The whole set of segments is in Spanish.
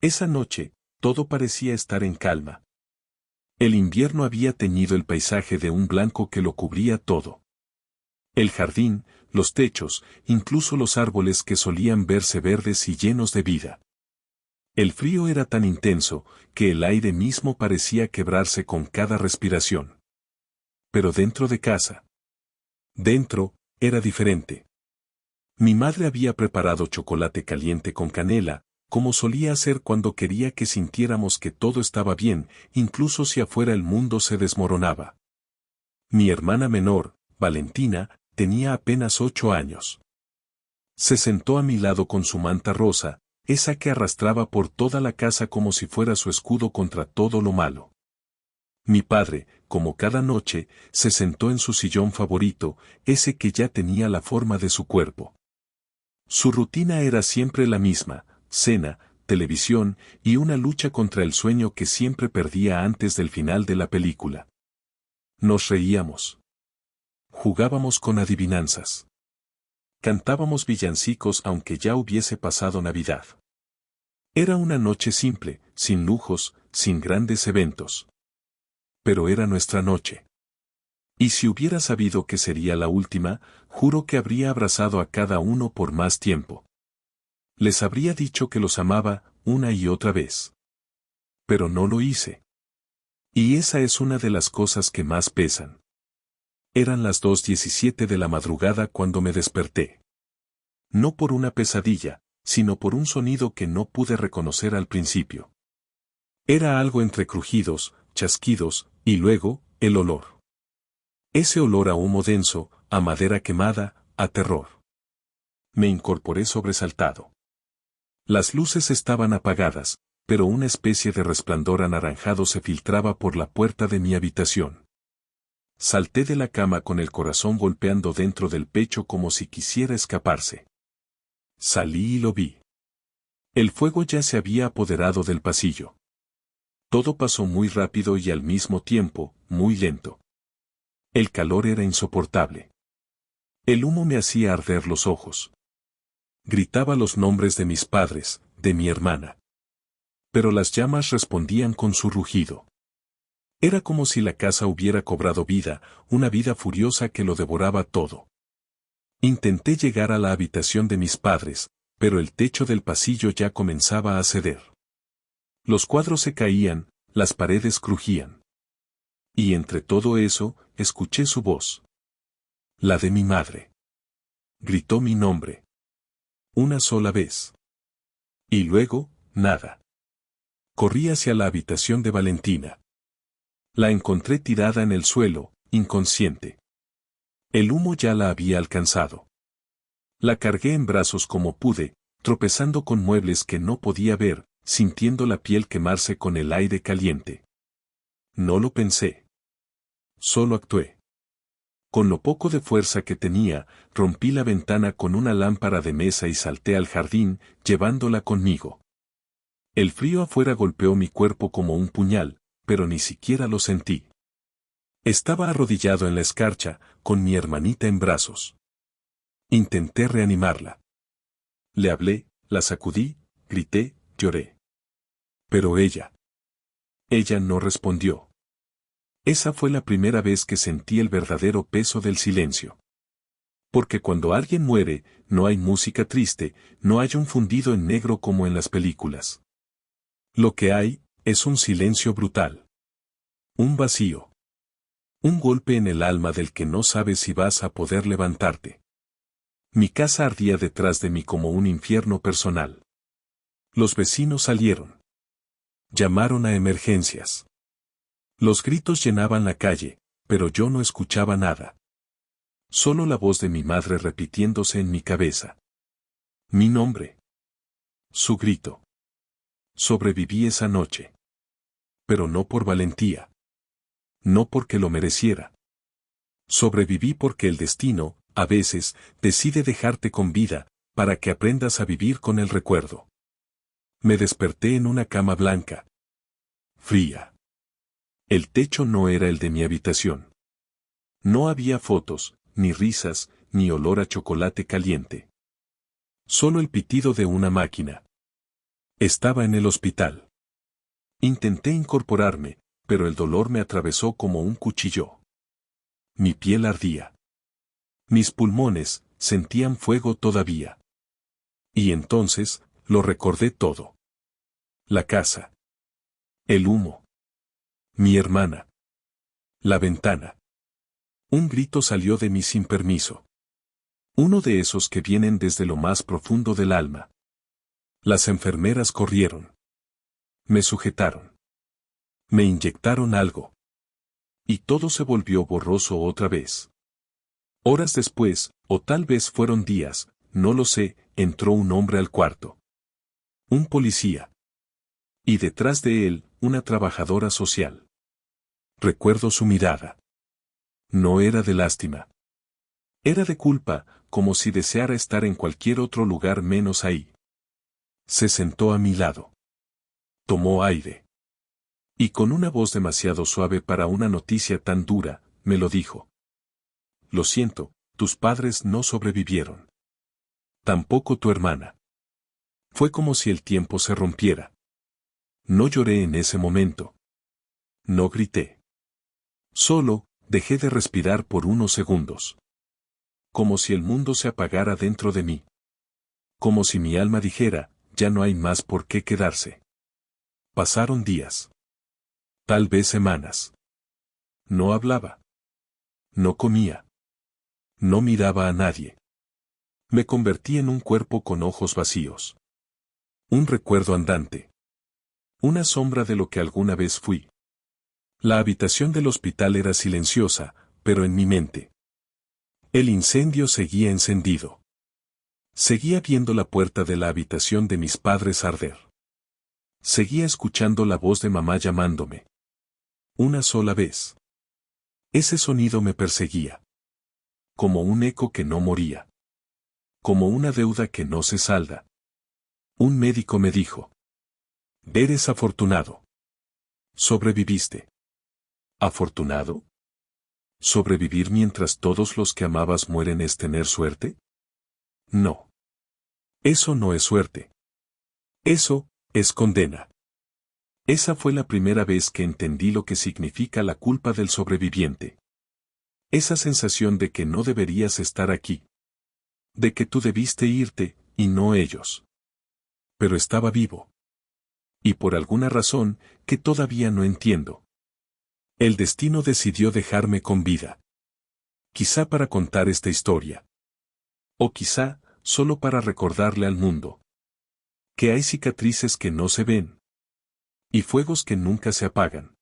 Esa noche, todo parecía estar en calma. El invierno había teñido el paisaje de un blanco que lo cubría todo. El jardín, los techos, incluso los árboles que solían verse verdes y llenos de vida. El frío era tan intenso, que el aire mismo parecía quebrarse con cada respiración. Pero dentro de casa. Dentro, era diferente. Mi madre había preparado chocolate caliente con canela, como solía hacer cuando quería que sintiéramos que todo estaba bien, incluso si afuera el mundo se desmoronaba. Mi hermana menor, Valentina, tenía apenas 8 años. Se sentó a mi lado con su manta rosa, esa que arrastraba por toda la casa como si fuera su escudo contra todo lo malo. Mi padre, como cada noche, se sentó en su sillón favorito, ese que ya tenía la forma de su cuerpo. Su rutina era siempre la misma: cena, televisión y una lucha contra el sueño que siempre perdía antes del final de la película. Nos reíamos. Jugábamos con adivinanzas. Cantábamos villancicos aunque ya hubiese pasado Navidad. Era una noche simple, sin lujos, sin grandes eventos. Pero era nuestra noche. Y si hubiera sabido que sería la última, juro que habría abrazado a cada uno por más tiempo. Les habría dicho que los amaba, una y otra vez. Pero no lo hice. Y esa es una de las cosas que más pesan. Eran las 2:17 de la madrugada cuando me desperté. No por una pesadilla, sino por un sonido que no pude reconocer al principio. Era algo entre crujidos, chasquidos, y luego, el olor. Ese olor a humo denso, a madera quemada, a terror. Me incorporé sobresaltado. Las luces estaban apagadas, pero una especie de resplandor anaranjado se filtraba por la puerta de mi habitación. Salté de la cama con el corazón golpeando dentro del pecho como si quisiera escaparse. Salí y lo vi. El fuego ya se había apoderado del pasillo. Todo pasó muy rápido y al mismo tiempo, muy lento. El calor era insoportable. El humo me hacía arder los ojos. Gritaba los nombres de mis padres, de mi hermana. Pero las llamas respondían con su rugido. Era como si la casa hubiera cobrado vida, una vida furiosa que lo devoraba todo. Intenté llegar a la habitación de mis padres, pero el techo del pasillo ya comenzaba a ceder. Los cuadros se caían, las paredes crujían. Y entre todo eso, escuché su voz. La de mi madre. Gritó mi nombre. Una sola vez. Y luego, nada. Corrí hacia la habitación de Valentina. La encontré tirada en el suelo, inconsciente. El humo ya la había alcanzado. La cargué en brazos como pude, tropezando con muebles que no podía ver, sintiendo la piel quemarse con el aire caliente. No lo pensé. Solo actué. Con lo poco de fuerza que tenía, rompí la ventana con una lámpara de mesa y salté al jardín, llevándola conmigo. El frío afuera golpeó mi cuerpo como un puñal, pero ni siquiera lo sentí. Estaba arrodillado en la escarcha, con mi hermanita en brazos. Intenté reanimarla. Le hablé, la sacudí, grité, lloré. Pero ella no respondió. Esa fue la primera vez que sentí el verdadero peso del silencio. Porque cuando alguien muere, no hay música triste, no hay un fundido en negro como en las películas. Lo que hay, es un silencio brutal. Un vacío. Un golpe en el alma del que no sabes si vas a poder levantarte. Mi casa ardía detrás de mí como un infierno personal. Los vecinos salieron. Llamaron a emergencias. Los gritos llenaban la calle, pero yo no escuchaba nada. Solo la voz de mi madre repitiéndose en mi cabeza. Mi nombre. Su grito. Sobreviví esa noche. Pero no por valentía. No porque lo mereciera. Sobreviví porque el destino, a veces, decide dejarte con vida, para que aprendas a vivir con el recuerdo. Me desperté en una cama blanca. Fría. El techo no era el de mi habitación. No había fotos, ni risas, ni olor a chocolate caliente. Solo el pitido de una máquina. Estaba en el hospital. Intenté incorporarme, pero el dolor me atravesó como un cuchillo. Mi piel ardía. Mis pulmones sentían fuego todavía. Y entonces, lo recordé todo. La casa. El humo. Mi hermana. La ventana. Un grito salió de mí sin permiso. Uno de esos que vienen desde lo más profundo del alma. Las enfermeras corrieron. Me sujetaron. Me inyectaron algo. Y todo se volvió borroso otra vez. Horas después, o tal vez fueron días, no lo sé, entró un hombre al cuarto. Un policía. Y detrás de él, una trabajadora social. Recuerdo su mirada. No era de lástima. Era de culpa, como si deseara estar en cualquier otro lugar menos ahí. Se sentó a mi lado. Tomó aire. Y con una voz demasiado suave para una noticia tan dura, me lo dijo. Lo siento, tus padres no sobrevivieron. Tampoco tu hermana. Fue como si el tiempo se rompiera. No lloré en ese momento. No grité. Solo, dejé de respirar por unos segundos. Como si el mundo se apagara dentro de mí. Como si mi alma dijera, ya no hay más por qué quedarse. Pasaron días. Tal vez semanas. No hablaba. No comía. No miraba a nadie. Me convertí en un cuerpo con ojos vacíos. Un recuerdo andante. Una sombra de lo que alguna vez fui. La habitación del hospital era silenciosa, pero en mi mente. El incendio seguía encendido. Seguía viendo la puerta de la habitación de mis padres arder. Seguía escuchando la voz de mamá llamándome. Una sola vez. Ese sonido me perseguía. Como un eco que no moría. Como una deuda que no se salda. Un médico me dijo. Eres afortunado. Sobreviviste. ¿Afortunado? ¿Sobrevivir mientras todos los que amabas mueren es tener suerte? No. Eso no es suerte. Eso, es condena. Esa fue la primera vez que entendí lo que significa la culpa del sobreviviente. Esa sensación de que no deberías estar aquí. De que tú debiste irte, y no ellos. Pero estaba vivo. Y por alguna razón, que todavía no entiendo. El destino decidió dejarme con vida. Quizá para contar esta historia. O quizá, solo para recordarle al mundo. Que hay cicatrices que no se ven. Y fuegos que nunca se apagan.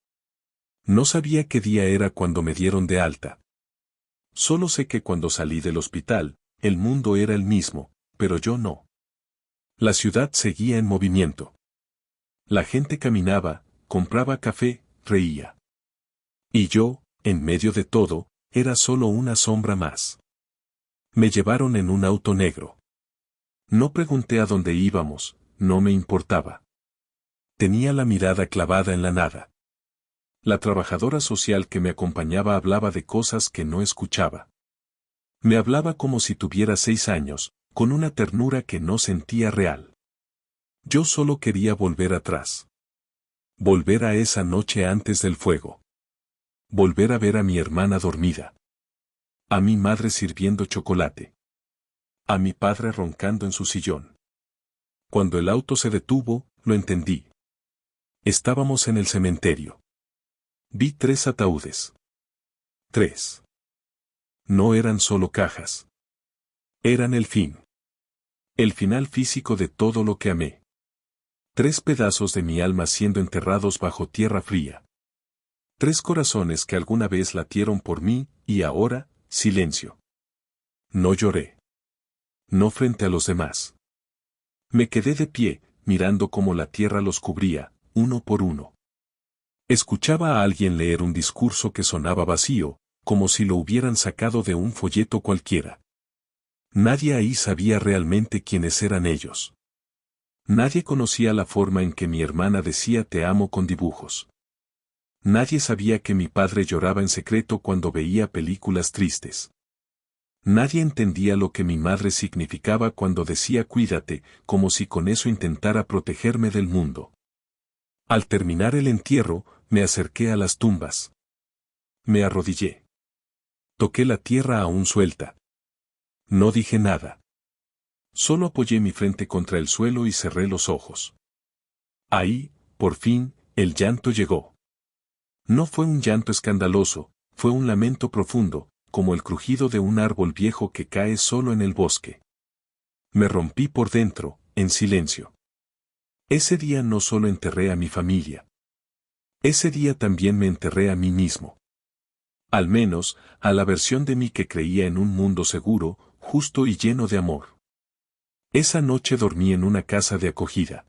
No sabía qué día era cuando me dieron de alta. Solo sé que cuando salí del hospital, el mundo era el mismo, pero yo no. La ciudad seguía en movimiento. La gente caminaba, compraba café, reía. Y yo, en medio de todo, era solo una sombra más. Me llevaron en un auto negro. No pregunté a dónde íbamos, no me importaba. Tenía la mirada clavada en la nada. La trabajadora social que me acompañaba hablaba de cosas que no escuchaba. Me hablaba como si tuviera 6 años, con una ternura que no sentía real. Yo solo quería volver atrás. Volver a esa noche antes del fuego. Volver a ver a mi hermana dormida. A mi madre sirviendo chocolate. A mi padre roncando en su sillón. Cuando el auto se detuvo, lo entendí. Estábamos en el cementerio. Vi 3 ataúdes. 3. No eran solo cajas. Eran el fin. El final físico de todo lo que amé. 3 pedazos de mi alma siendo enterrados bajo tierra fría. 3 corazones que alguna vez latieron por mí, y ahora, silencio. No lloré. No frente a los demás. Me quedé de pie, mirando cómo la tierra los cubría, uno por uno. Escuchaba a alguien leer un discurso que sonaba vacío, como si lo hubieran sacado de un folleto cualquiera. Nadie ahí sabía realmente quiénes eran ellos. Nadie conocía la forma en que mi hermana decía te amo con dibujos. Nadie sabía que mi padre lloraba en secreto cuando veía películas tristes. Nadie entendía lo que mi madre significaba cuando decía cuídate, como si con eso intentara protegerme del mundo. Al terminar el entierro, me acerqué a las tumbas. Me arrodillé. Toqué la tierra aún suelta. No dije nada. Solo apoyé mi frente contra el suelo y cerré los ojos. Ahí, por fin, el llanto llegó. No fue un llanto escandaloso, fue un lamento profundo, como el crujido de un árbol viejo que cae solo en el bosque. Me rompí por dentro, en silencio. Ese día no solo enterré a mi familia. Ese día también me enterré a mí mismo. Al menos, a la versión de mí que creía en un mundo seguro, justo y lleno de amor. Esa noche dormí en una casa de acogida.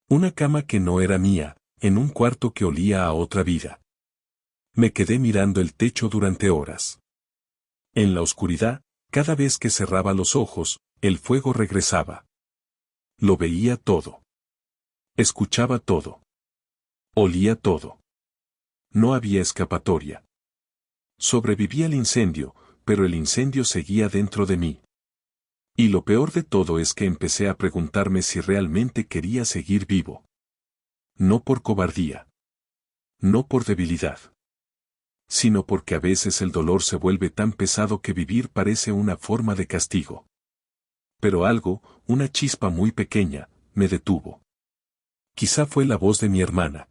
Una cama que no era mía, en un cuarto que olía a otra vida. Me quedé mirando el techo durante horas. En la oscuridad, cada vez que cerraba los ojos, el fuego regresaba. Lo veía todo. Escuchaba todo. Olía todo. No había escapatoria. Sobreviví al incendio, pero el incendio seguía dentro de mí. Y lo peor de todo es que empecé a preguntarme si realmente quería seguir vivo. No por cobardía. No por debilidad. Sino porque a veces el dolor se vuelve tan pesado que vivir parece una forma de castigo. Pero algo, una chispa muy pequeña, me detuvo. Quizá fue la voz de mi hermana.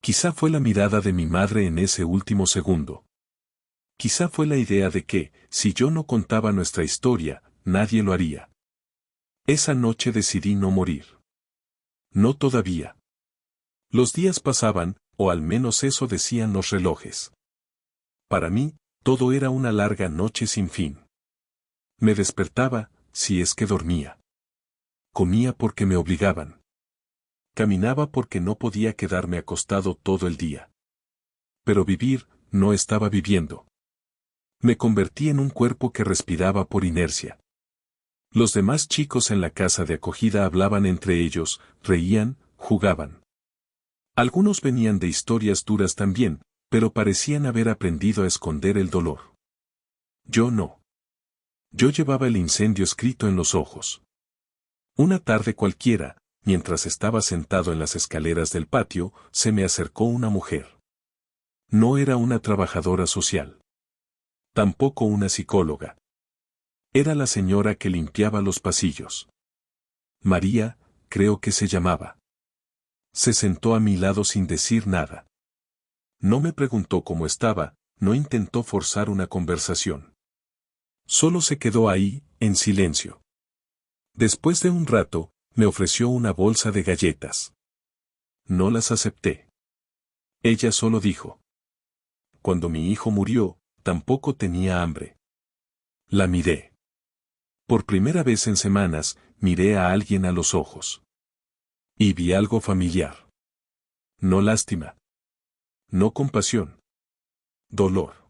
Quizá fue la mirada de mi madre en ese último segundo. Quizá fue la idea de que, si yo no contaba nuestra historia, nadie lo haría. Esa noche decidí no morir. No todavía. Los días pasaban, o al menos eso decían los relojes. Para mí, todo era una larga noche sin fin. Me despertaba, si es que dormía. Comía porque me obligaban. Caminaba porque no podía quedarme acostado todo el día. Pero vivir, no estaba viviendo. Me convertí en un cuerpo que respiraba por inercia. Los demás chicos en la casa de acogida hablaban entre ellos, reían, jugaban. Algunos venían de historias duras también, pero parecían haber aprendido a esconder el dolor. Yo no. Yo llevaba el incendio escrito en los ojos. Una tarde cualquiera, mientras estaba sentado en las escaleras del patio, se me acercó una mujer. No era una trabajadora social. Tampoco una psicóloga. Era la señora que limpiaba los pasillos. María, creo que se llamaba. Se sentó a mi lado sin decir nada. No me preguntó cómo estaba, no intentó forzar una conversación. Solo se quedó ahí, en silencio. Después de un rato, me ofreció una bolsa de galletas. No las acepté. Ella solo dijo. Cuando mi hijo murió, tampoco tenía hambre. La miré. Por primera vez en semanas, miré a alguien a los ojos. Y vi algo familiar. No lástima. No compasión. Dolor.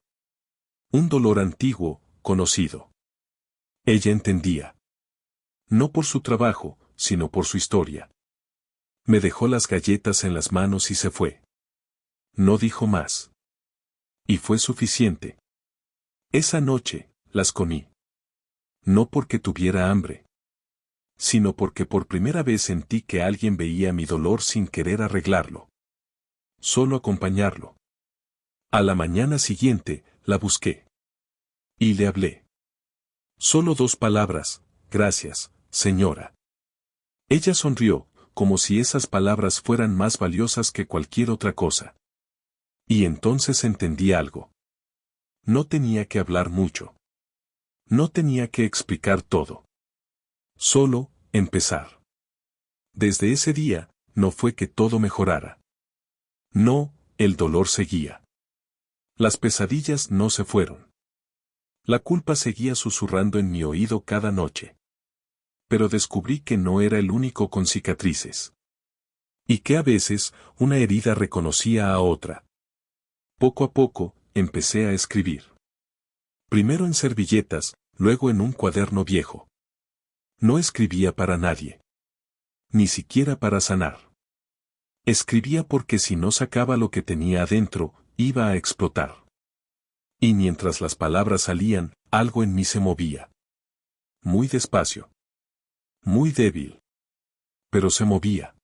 Un dolor antiguo, conocido. Ella entendía. No por su trabajo, sino por su historia. Me dejó las galletas en las manos y se fue. No dijo más. Y fue suficiente. Esa noche, las comí. No porque tuviera hambre, sino porque por primera vez sentí que alguien veía mi dolor sin querer arreglarlo. Solo acompañarlo. A la mañana siguiente, la busqué. Y le hablé. Solo 2 palabras, gracias, señora. Ella sonrió, como si esas palabras fueran más valiosas que cualquier otra cosa. Y entonces entendí algo. No tenía que hablar mucho. No tenía que explicar todo. Solo, empezar. Desde ese día, no fue que todo mejorara. No, el dolor seguía. Las pesadillas no se fueron. La culpa seguía susurrando en mi oído cada noche. Pero descubrí que no era el único con cicatrices. Y que a veces, una herida reconocía a otra. Poco a poco, empecé a escribir. Primero en servilletas, luego en un cuaderno viejo. No escribía para nadie. Ni siquiera para sanar. Escribía porque si no sacaba lo que tenía adentro, iba a explotar. Y mientras las palabras salían, Algo en mí se movía. Muy despacio. Muy débil. Pero se movía.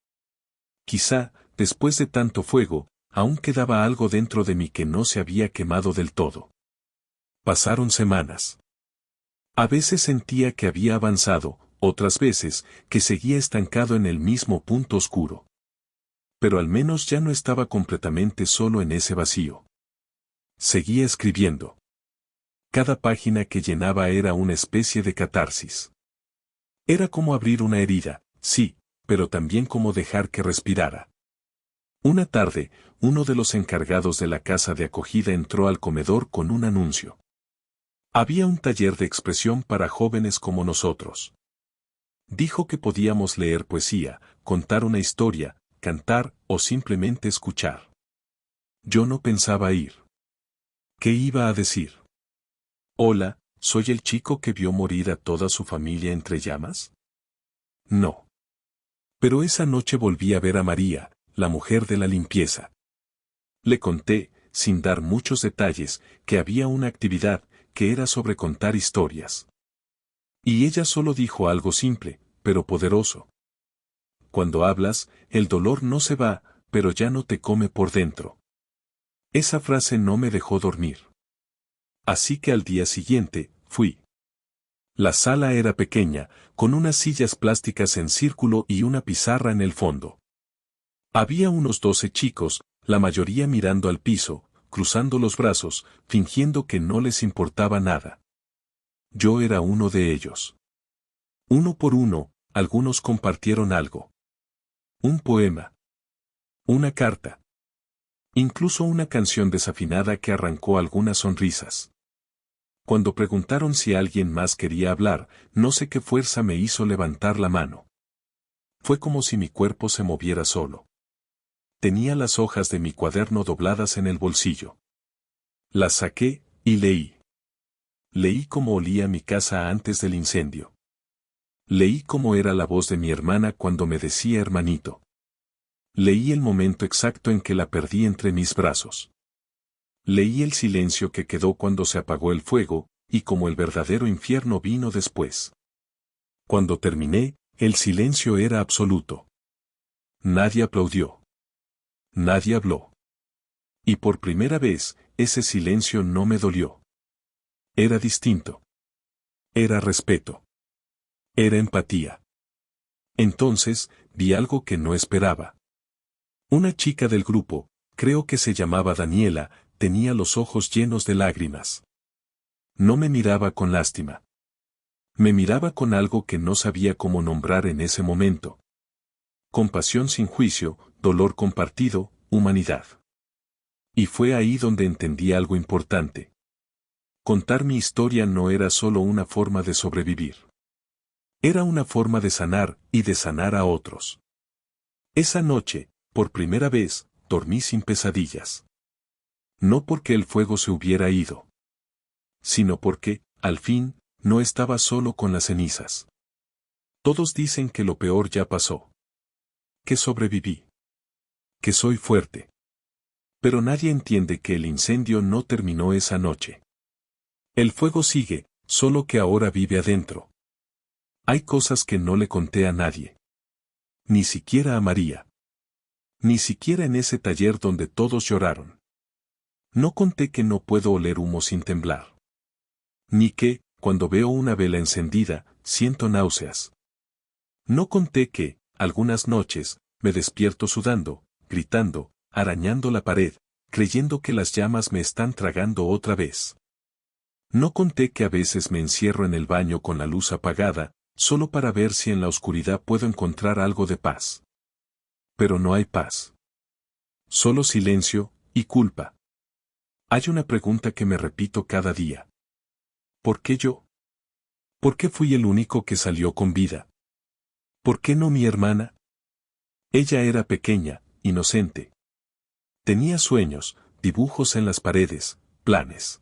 Quizá, después de tanto fuego, aún quedaba algo dentro de mí que no se había quemado del todo. Pasaron semanas. A veces sentía que había avanzado, otras veces, que seguía estancado en el mismo punto oscuro. Pero al menos ya no estaba completamente solo en ese vacío. Seguía escribiendo. Cada página que llenaba era una especie de catarsis. Era como abrir una herida, sí, pero también como dejar que respirara. Una tarde, uno de los encargados de la casa de acogida entró al comedor con un anuncio. Había un taller de expresión para jóvenes como nosotros. Dijo que podíamos leer poesía, contar una historia, cantar o simplemente escuchar. Yo no pensaba ir. ¿Qué iba a decir? Hola, ¿soy el chico que vio morir a toda su familia entre llamas? No. Pero esa noche volví a ver a María, la mujer de la limpieza. Le conté, sin dar muchos detalles, que había una actividad, que era sobre contar historias. Y ella solo dijo algo simple, pero poderoso. Cuando hablas, el dolor no se va, pero ya no te come por dentro. Esa frase no me dejó dormir. Así que al día siguiente, fui. La sala era pequeña, con unas sillas plásticas en círculo y una pizarra en el fondo. Había unos 12 chicos, la mayoría mirando al piso, cruzando los brazos, fingiendo que no les importaba nada. Yo era uno de ellos. Uno por uno, algunos compartieron algo. Un poema. Una carta. Incluso una canción desafinada que arrancó algunas sonrisas. Cuando preguntaron si alguien más quería hablar, no sé qué fuerza me hizo levantar la mano. Fue como si mi cuerpo se moviera solo. Tenía las hojas de mi cuaderno dobladas en el bolsillo. Las saqué, y leí. Leí cómo olía mi casa antes del incendio. Leí cómo era la voz de mi hermana cuando me decía hermanito. Leí el momento exacto en que la perdí entre mis brazos. Leí el silencio que quedó cuando se apagó el fuego, y como el verdadero infierno vino después. Cuando terminé, el silencio era absoluto. Nadie aplaudió. Nadie habló. Y por primera vez, ese silencio no me dolió. Era distinto. Era respeto. Era empatía. Entonces, vi algo que no esperaba. Una chica del grupo, creo que se llamaba Daniela, tenía los ojos llenos de lágrimas. No me miraba con lástima. Me miraba con algo que no sabía cómo nombrar en ese momento. Compasión sin juicio, dolor compartido, humanidad. Y fue ahí donde entendí algo importante. Contar mi historia no era solo una forma de sobrevivir. Era una forma de sanar, y de sanar a otros. Esa noche, por primera vez, dormí sin pesadillas. No porque el fuego se hubiera ido, sino porque, al fin, no estaba solo con las cenizas. Todos dicen que lo peor ya pasó. Que sobreviví. Que soy fuerte. Pero nadie entiende que el incendio no terminó esa noche. El fuego sigue, solo que ahora vive adentro. Hay cosas que no le conté a nadie. Ni siquiera a María. Ni siquiera en ese taller donde todos lloraron. No conté que no puedo oler humo sin temblar. Ni que, cuando veo una vela encendida, siento náuseas. No conté que, algunas noches, me despierto sudando, gritando, arañando la pared, creyendo que las llamas me están tragando otra vez. No conté que a veces me encierro en el baño con la luz apagada, solo para ver si en la oscuridad puedo encontrar algo de paz. Pero no hay paz. Solo silencio, y culpa. Hay una pregunta que me repito cada día. ¿Por qué yo? ¿Por qué fui el único que salió con vida? ¿Por qué no mi hermana? Ella era pequeña, inocente. Tenía sueños, dibujos en las paredes, planes.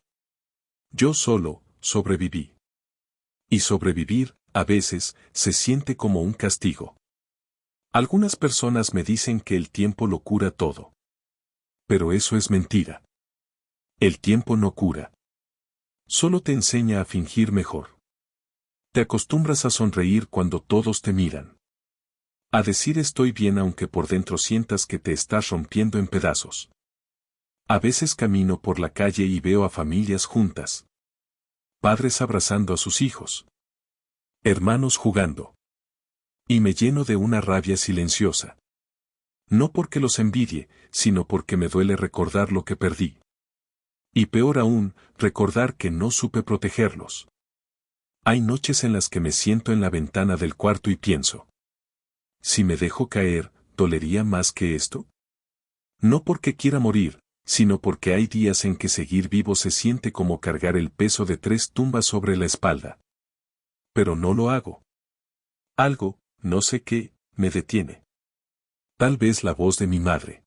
Yo solo, sobreviví. Y sobrevivir, a veces, se siente como un castigo. Algunas personas me dicen que el tiempo lo cura todo. Pero eso es mentira. El tiempo no cura. Solo te enseña a fingir mejor. Te acostumbras a sonreír cuando todos te miran. A decir estoy bien aunque por dentro sientas que te estás rompiendo en pedazos. A veces camino por la calle y veo a familias juntas. Padres abrazando a sus hijos. Hermanos jugando. Y me lleno de una rabia silenciosa. No porque los envidie, sino porque me duele recordar lo que perdí. Y peor aún, recordar que no supe protegerlos. Hay noches en las que me siento en la ventana del cuarto y pienso. Si me dejo caer, ¿dolería más que esto? No porque quiera morir, sino porque hay días en que seguir vivo se siente como cargar el peso de 3 tumbas sobre la espalda. Pero no lo hago. Algo, no sé qué, me detiene. Tal vez la voz de mi madre.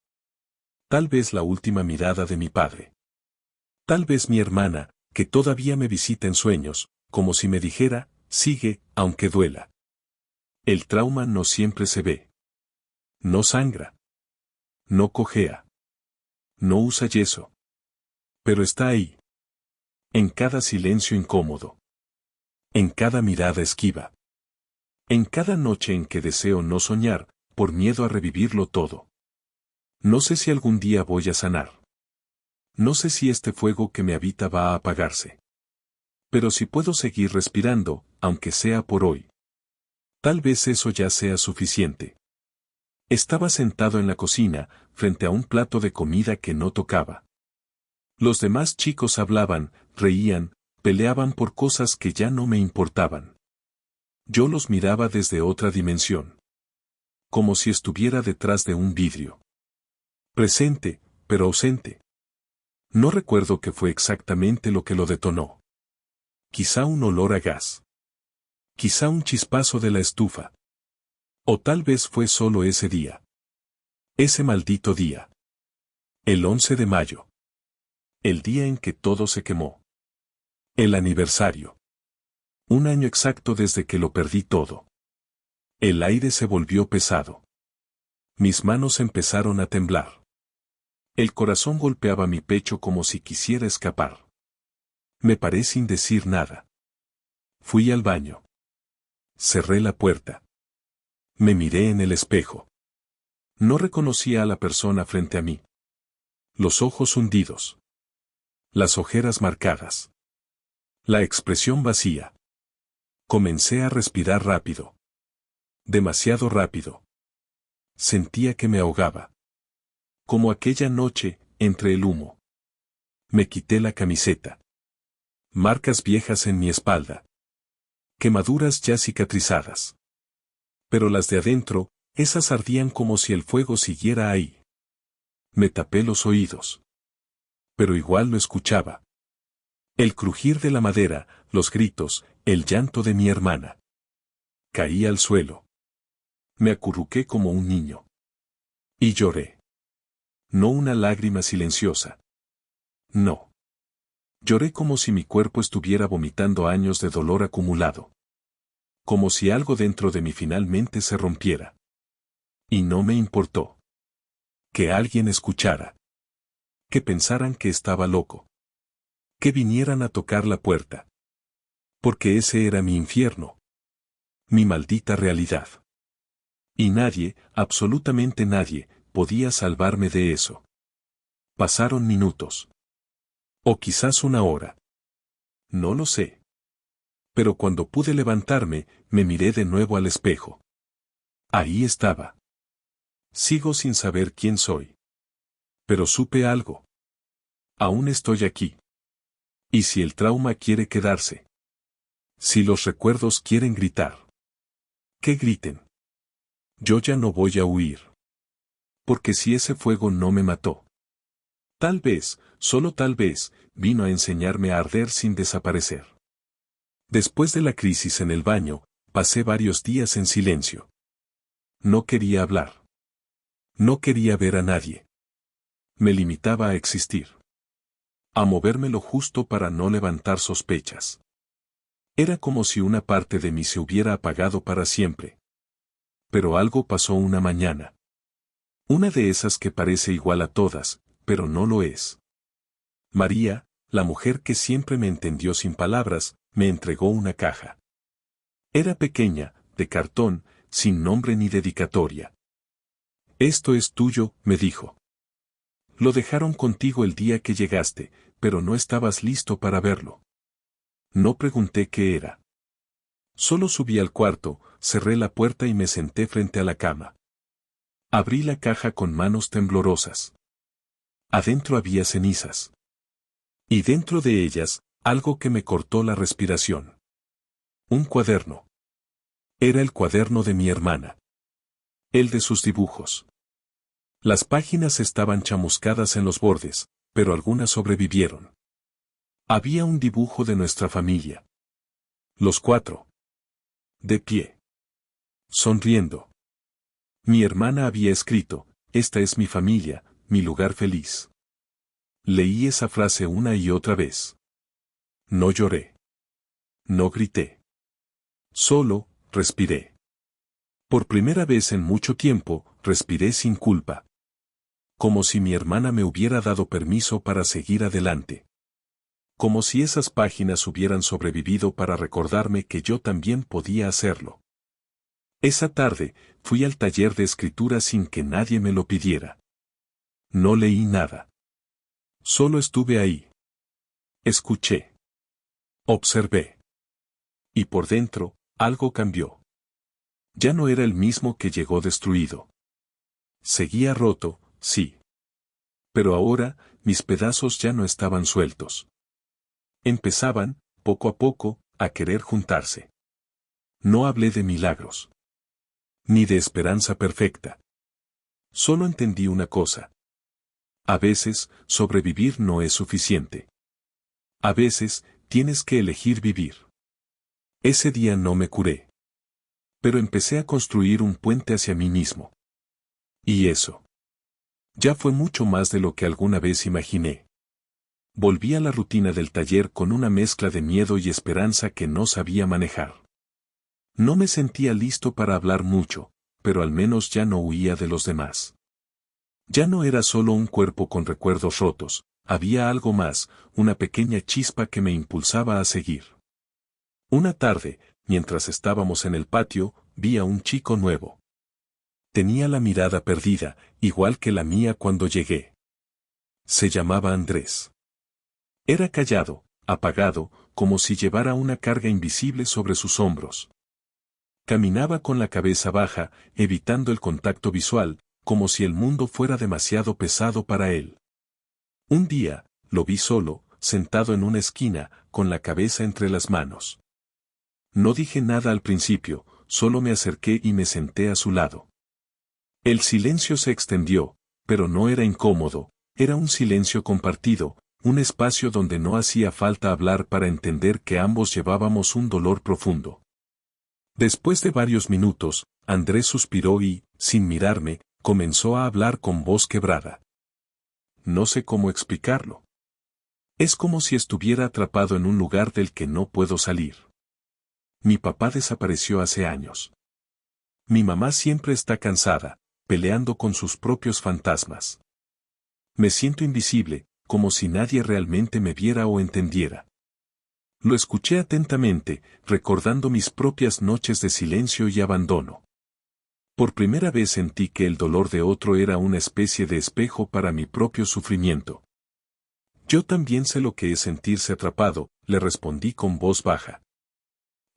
Tal vez la última mirada de mi padre. Tal vez mi hermana, que todavía me visita en sueños, como si me dijera, sigue, aunque duela. El trauma no siempre se ve. No sangra. No cojea. No usa yeso. Pero está ahí. En cada silencio incómodo. En cada mirada esquiva. En cada noche en que deseo no soñar, por miedo a revivirlo todo. No sé si algún día voy a sanar. No sé si este fuego que me habita va a apagarse. Pero si puedo seguir respirando, aunque sea por hoy. Tal vez eso ya sea suficiente. Estaba sentado en la cocina, frente a un plato de comida que no tocaba. Los demás chicos hablaban, reían, peleaban por cosas que ya no me importaban. Yo los miraba desde otra dimensión. Como si estuviera detrás de un vidrio. Presente, pero ausente. No recuerdo qué fue exactamente lo que lo detonó. Quizá un olor a gas. Quizá un chispazo de la estufa. O tal vez fue solo ese día. Ese maldito día. El 11 de mayo. El día en que todo se quemó. El aniversario. Un año exacto desde que lo perdí todo. El aire se volvió pesado. Mis manos empezaron a temblar. El corazón golpeaba mi pecho como si quisiera escapar. Me paré sin decir nada. Fui al baño. Cerré la puerta. Me miré en el espejo. No reconocía a la persona frente a mí. Los ojos hundidos. Las ojeras marcadas. La expresión vacía. Comencé a respirar rápido. Demasiado rápido. Sentía que me ahogaba. Como aquella noche, entre el humo. Me quité la camiseta. Marcas viejas en mi espalda. Quemaduras ya cicatrizadas. Pero las de adentro, esas ardían como si el fuego siguiera ahí. Me tapé los oídos. Pero igual lo escuchaba. El crujir de la madera, los gritos, el llanto de mi hermana. Caí al suelo. Me acurruqué como un niño. Y lloré. No una lágrima silenciosa. No. Lloré como si mi cuerpo estuviera vomitando años de dolor acumulado. Como si algo dentro de mí finalmente se rompiera. Y no me importó. Que alguien escuchara. Que pensaran que estaba loco. Que vinieran a tocar la puerta. Porque ese era mi infierno. Mi maldita realidad. Y nadie, absolutamente nadie, podía salvarme de eso. Pasaron minutos. O quizás una hora. No lo sé. Pero cuando pude levantarme, me miré de nuevo al espejo. Ahí estaba. Sigo sin saber quién soy. Pero supe algo. Aún estoy aquí. ¿Y si el trauma quiere quedarse? Si los recuerdos quieren gritar. Que griten. Yo ya no voy a huir. Porque si ese fuego no me mató. Tal vez, solo tal vez, vino a enseñarme a arder sin desaparecer. Después de la crisis en el baño, pasé varios días en silencio. No quería hablar. No quería ver a nadie. Me limitaba a existir. A moverme lo justo para no levantar sospechas. Era como si una parte de mí se hubiera apagado para siempre. Pero algo pasó una mañana. Una de esas que parece igual a todas, pero no lo es. María, la mujer que siempre me entendió sin palabras, me entregó una caja. Era pequeña, de cartón, sin nombre ni dedicatoria. Esto es tuyo, me dijo. Lo dejaron contigo el día que llegaste, pero no estabas listo para verlo. No pregunté qué era. Solo subí al cuarto, cerré la puerta y me senté frente a la cama. Abrí la caja con manos temblorosas. Adentro había cenizas. Y dentro de ellas, algo que me cortó la respiración. Un cuaderno. Era el cuaderno de mi hermana. El de sus dibujos. Las páginas estaban chamuscadas en los bordes, pero algunas sobrevivieron. Había un dibujo de nuestra familia. Los cuatro. De pie. Sonriendo. Mi hermana había escrito, esta es mi familia, mi lugar feliz. Leí esa frase una y otra vez. No lloré. No grité. Solo, respiré. Por primera vez en mucho tiempo, respiré sin culpa. Como si mi hermana me hubiera dado permiso para seguir adelante. Como si esas páginas hubieran sobrevivido para recordarme que yo también podía hacerlo. Esa tarde, fui al taller de escritura sin que nadie me lo pidiera. No leí nada. Solo estuve ahí. Escuché. Observé. Y por dentro, algo cambió. Ya no era el mismo que llegó destruido. Seguía roto, sí. Pero ahora, mis pedazos ya no estaban sueltos. Empezaban, poco a poco, a querer juntarse. No hablé de milagros. Ni de esperanza perfecta. Solo entendí una cosa. A veces, sobrevivir no es suficiente. A veces, tienes que elegir vivir. Ese día no me curé. Pero empecé a construir un puente hacia mí mismo. Y eso. Ya fue mucho más de lo que alguna vez imaginé. Volví a la rutina del taller con una mezcla de miedo y esperanza que no sabía manejar. No me sentía listo para hablar mucho, pero al menos ya no huía de los demás. Ya no era solo un cuerpo con recuerdos rotos, había algo más, una pequeña chispa que me impulsaba a seguir. Una tarde, mientras estábamos en el patio, vi a un chico nuevo. Tenía la mirada perdida, igual que la mía cuando llegué. Se llamaba Andrés. Era callado, apagado, como si llevara una carga invisible sobre sus hombros. Caminaba con la cabeza baja, evitando el contacto visual, como si el mundo fuera demasiado pesado para él. Un día, lo vi solo, sentado en una esquina, con la cabeza entre las manos. No dije nada al principio, solo me acerqué y me senté a su lado. El silencio se extendió, pero no era incómodo, era un silencio compartido, un espacio donde no hacía falta hablar para entender que ambos llevábamos un dolor profundo. Después de varios minutos, Andrés suspiró y, sin mirarme, comenzó a hablar con voz quebrada. No sé cómo explicarlo. Es como si estuviera atrapado en un lugar del que no puedo salir. Mi papá desapareció hace años. Mi mamá siempre está cansada, peleando con sus propios fantasmas. Me siento invisible, como si nadie realmente me viera o entendiera. Lo escuché atentamente, recordando mis propias noches de silencio y abandono. Por primera vez sentí que el dolor de otro era una especie de espejo para mi propio sufrimiento. Yo también sé lo que es sentirse atrapado, le respondí con voz baja.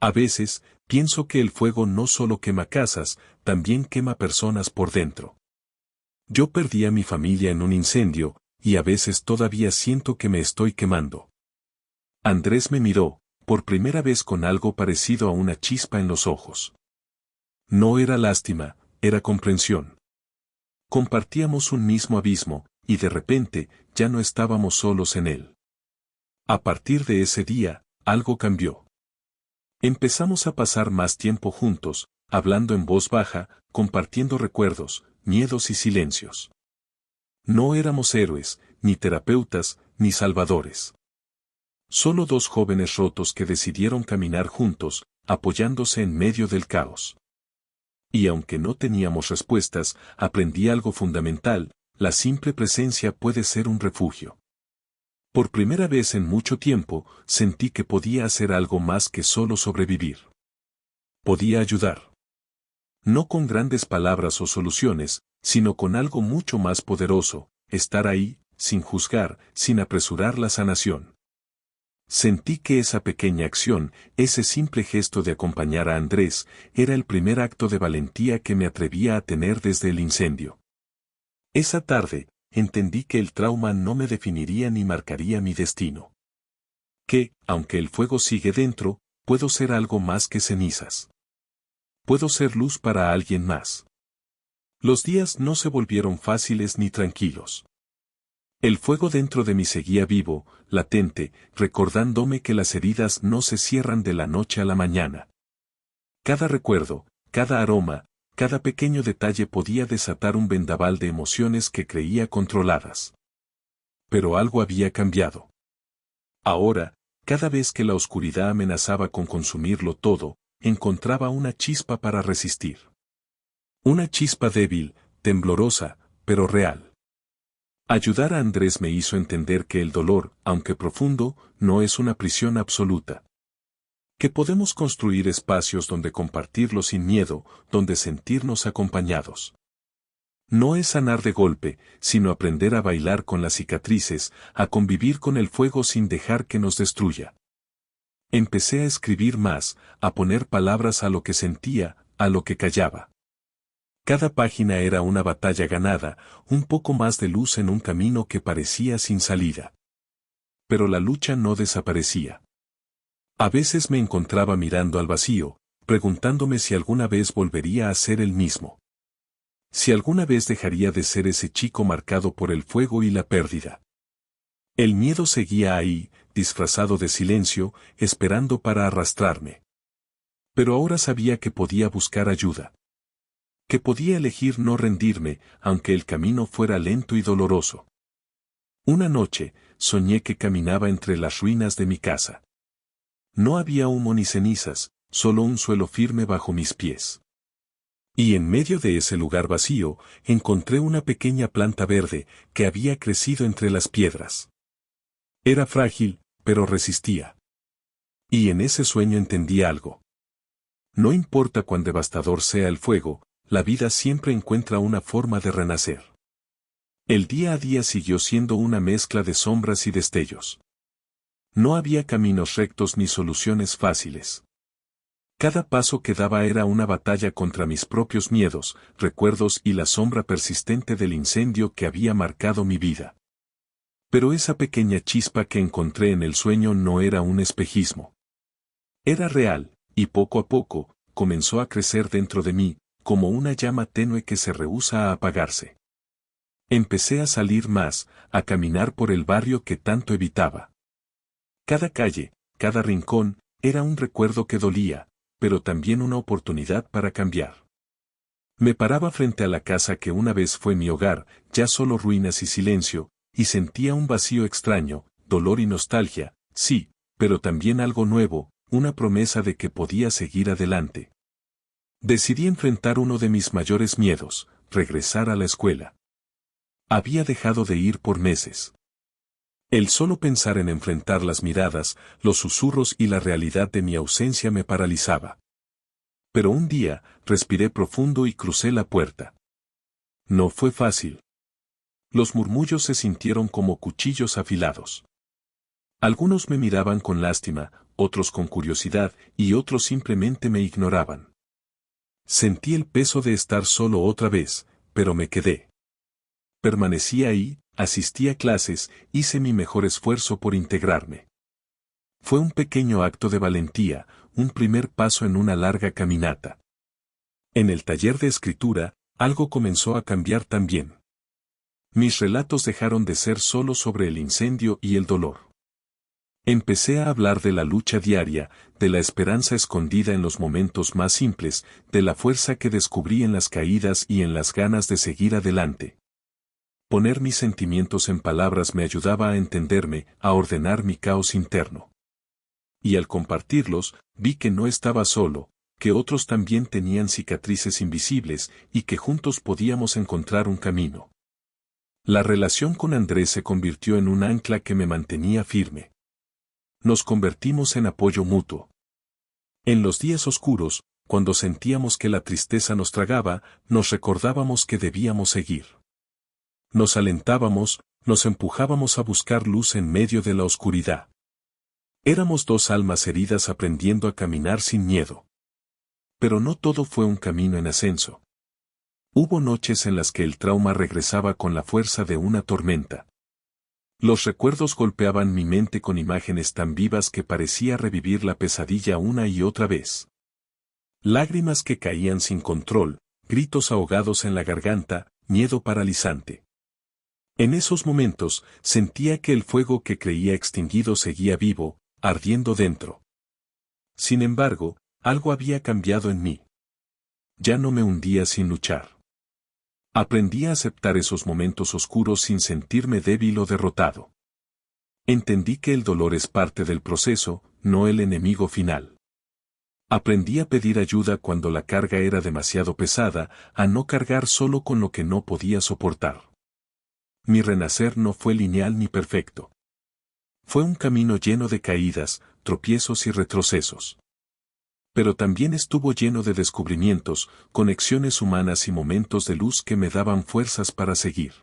A veces, pienso que el fuego no solo quema casas, también quema personas por dentro. Yo perdí a mi familia en un incendio, y a veces todavía siento que me estoy quemando. Andrés me miró, por primera vez con algo parecido a una chispa en los ojos. No era lástima, era comprensión. Compartíamos un mismo abismo, y de repente, ya no estábamos solos en él. A partir de ese día, algo cambió. Empezamos a pasar más tiempo juntos, hablando en voz baja, compartiendo recuerdos, miedos y silencios. No éramos héroes, ni terapeutas, ni salvadores. Solo dos jóvenes rotos que decidieron caminar juntos, apoyándose en medio del caos. Y aunque no teníamos respuestas, aprendí algo fundamental, la simple presencia puede ser un refugio. Por primera vez en mucho tiempo, sentí que podía hacer algo más que solo sobrevivir. Podía ayudar. No con grandes palabras o soluciones, sino con algo mucho más poderoso, estar ahí, sin juzgar, sin apresurar la sanación. Sentí que esa pequeña acción, ese simple gesto de acompañar a Andrés, era el primer acto de valentía que me atrevía a tener desde el incendio. Esa tarde, entendí que el trauma no me definiría ni marcaría mi destino. Que, aunque el fuego sigue dentro, puedo ser algo más que cenizas. Puedo ser luz para alguien más. Los días no se volvieron fáciles ni tranquilos. El fuego dentro de mí seguía vivo, latente, recordándome que las heridas no se cierran de la noche a la mañana. Cada recuerdo, cada aroma, cada pequeño detalle podía desatar un vendaval de emociones que creía controladas. Pero algo había cambiado. Ahora, cada vez que la oscuridad amenazaba con consumirlo todo, encontraba una chispa para resistir. Una chispa débil, temblorosa, pero real. Ayudar a Andrés me hizo entender que el dolor, aunque profundo, no es una prisión absoluta. Que podemos construir espacios donde compartirlo sin miedo, donde sentirnos acompañados. No es sanar de golpe, sino aprender a bailar con las cicatrices, a convivir con el fuego sin dejar que nos destruya. Empecé a escribir más, a poner palabras a lo que sentía, a lo que callaba. Cada página era una batalla ganada, un poco más de luz en un camino que parecía sin salida. Pero la lucha no desaparecía. A veces me encontraba mirando al vacío, preguntándome si alguna vez volvería a ser el mismo. Si alguna vez dejaría de ser ese chico marcado por el fuego y la pérdida. El miedo seguía ahí, disfrazado de silencio, esperando para arrastrarme. Pero ahora sabía que podía buscar ayuda. Que podía elegir no rendirme, aunque el camino fuera lento y doloroso. Una noche, soñé que caminaba entre las ruinas de mi casa. No había humo ni cenizas, solo un suelo firme bajo mis pies. Y en medio de ese lugar vacío, encontré una pequeña planta verde, que había crecido entre las piedras. Era frágil, pero resistía. Y en ese sueño entendí algo. No importa cuán devastador sea el fuego, la vida siempre encuentra una forma de renacer. El día a día siguió siendo una mezcla de sombras y destellos. No había caminos rectos ni soluciones fáciles. Cada paso que daba era una batalla contra mis propios miedos, recuerdos y la sombra persistente del incendio que había marcado mi vida. Pero esa pequeña chispa que encontré en el sueño no era un espejismo. Era real, y poco a poco, comenzó a crecer dentro de mí, como una llama tenue que se rehúsa a apagarse. Empecé a salir más, a caminar por el barrio que tanto evitaba. Cada calle, cada rincón, era un recuerdo que dolía, pero también una oportunidad para cambiar. Me paraba frente a la casa que una vez fue mi hogar, ya solo ruinas y silencio, y sentía un vacío extraño, dolor y nostalgia, sí, pero también algo nuevo, una promesa de que podía seguir adelante. Decidí enfrentar uno de mis mayores miedos, regresar a la escuela. Había dejado de ir por meses. El solo pensar en enfrentar las miradas, los susurros y la realidad de mi ausencia me paralizaba. Pero un día, respiré profundo y crucé la puerta. No fue fácil. Los murmullos se sintieron como cuchillos afilados. Algunos me miraban con lástima, otros con curiosidad y otros simplemente me ignoraban. Sentí el peso de estar solo otra vez, pero me quedé. Permanecí ahí, asistí a clases, hice mi mejor esfuerzo por integrarme. Fue un pequeño acto de valentía, un primer paso en una larga caminata. En el taller de escritura, algo comenzó a cambiar también. Mis relatos dejaron de ser solo sobre el incendio y el dolor. Empecé a hablar de la lucha diaria, de la esperanza escondida en los momentos más simples, de la fuerza que descubrí en las caídas y en las ganas de seguir adelante. Poner mis sentimientos en palabras me ayudaba a entenderme, a ordenar mi caos interno. Y al compartirlos, vi que no estaba solo, que otros también tenían cicatrices invisibles y que juntos podíamos encontrar un camino. La relación con Andrés se convirtió en un ancla que me mantenía firme. Nos convertimos en apoyo mutuo. En los días oscuros, cuando sentíamos que la tristeza nos tragaba, nos recordábamos que debíamos seguir. Nos alentábamos, nos empujábamos a buscar luz en medio de la oscuridad. Éramos dos almas heridas aprendiendo a caminar sin miedo. Pero no todo fue un camino en ascenso. Hubo noches en las que el trauma regresaba con la fuerza de una tormenta. Los recuerdos golpeaban mi mente con imágenes tan vivas que parecía revivir la pesadilla una y otra vez. Lágrimas que caían sin control, gritos ahogados en la garganta, miedo paralizante. En esos momentos, sentía que el fuego que creía extinguido seguía vivo, ardiendo dentro. Sin embargo, algo había cambiado en mí. Ya no me hundía sin luchar. Aprendí a aceptar esos momentos oscuros sin sentirme débil o derrotado. Entendí que el dolor es parte del proceso, no el enemigo final. Aprendí a pedir ayuda cuando la carga era demasiado pesada, a no cargar solo con lo que no podía soportar. Mi renacer no fue lineal ni perfecto. Fue un camino lleno de caídas, tropiezos y retrocesos. Pero también estuvo lleno de descubrimientos, conexiones humanas y momentos de luz que me daban fuerzas para seguir.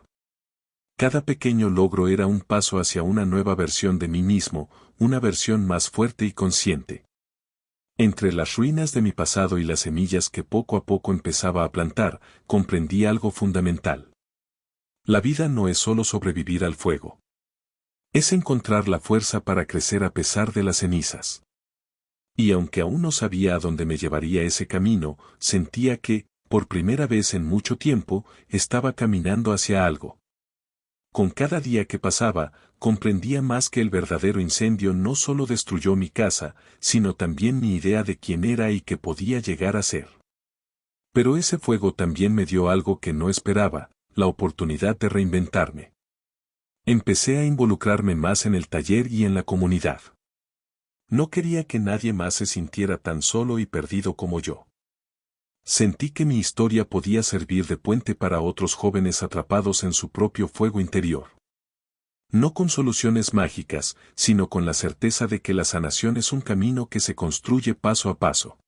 Cada pequeño logro era un paso hacia una nueva versión de mí mismo, una versión más fuerte y consciente. Entre las ruinas de mi pasado y las semillas que poco a poco empezaba a plantar, comprendí algo fundamental. La vida no es solo sobrevivir al fuego. Es encontrar la fuerza para crecer a pesar de las cenizas. Y aunque aún no sabía a dónde me llevaría ese camino, sentía que, por primera vez en mucho tiempo, estaba caminando hacia algo. Con cada día que pasaba, comprendía más que el verdadero incendio no solo destruyó mi casa, sino también mi idea de quién era y qué podía llegar a ser. Pero ese fuego también me dio algo que no esperaba, la oportunidad de reinventarme. Empecé a involucrarme más en el taller y en la comunidad. No quería que nadie más se sintiera tan solo y perdido como yo. Sentí que mi historia podía servir de puente para otros jóvenes atrapados en su propio fuego interior. No con soluciones mágicas, sino con la certeza de que la sanación es un camino que se construye paso a paso.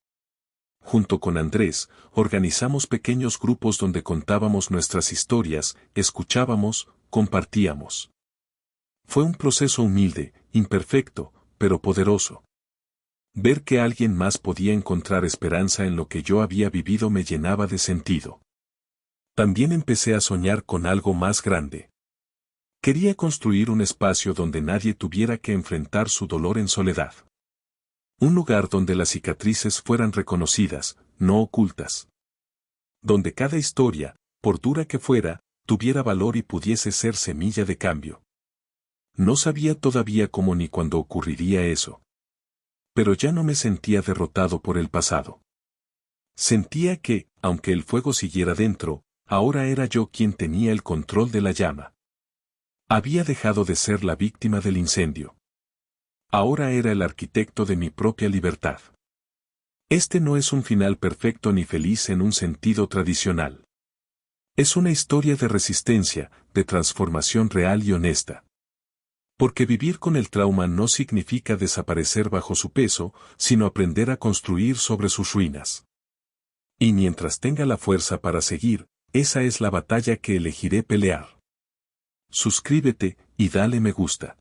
Junto con Andrés, organizamos pequeños grupos donde contábamos nuestras historias, escuchábamos, compartíamos. Fue un proceso humilde, imperfecto, pero poderoso. Ver que alguien más podía encontrar esperanza en lo que yo había vivido me llenaba de sentido. También empecé a soñar con algo más grande. Quería construir un espacio donde nadie tuviera que enfrentar su dolor en soledad. Un lugar donde las cicatrices fueran reconocidas, no ocultas. Donde cada historia, por dura que fuera, tuviera valor y pudiese ser semilla de cambio. No sabía todavía cómo ni cuándo ocurriría eso. Pero ya no me sentía derrotado por el pasado. Sentía que, aunque el fuego siguiera dentro, ahora era yo quien tenía el control de la llama. Había dejado de ser la víctima del incendio. Ahora era el arquitecto de mi propia libertad. Este no es un final perfecto ni feliz en un sentido tradicional. Es una historia de resistencia, de transformación real y honesta. Porque vivir con el trauma no significa desaparecer bajo su peso, sino aprender a construir sobre sus ruinas. Y mientras tenga la fuerza para seguir, esa es la batalla que elegiré pelear. Suscríbete y dale me gusta.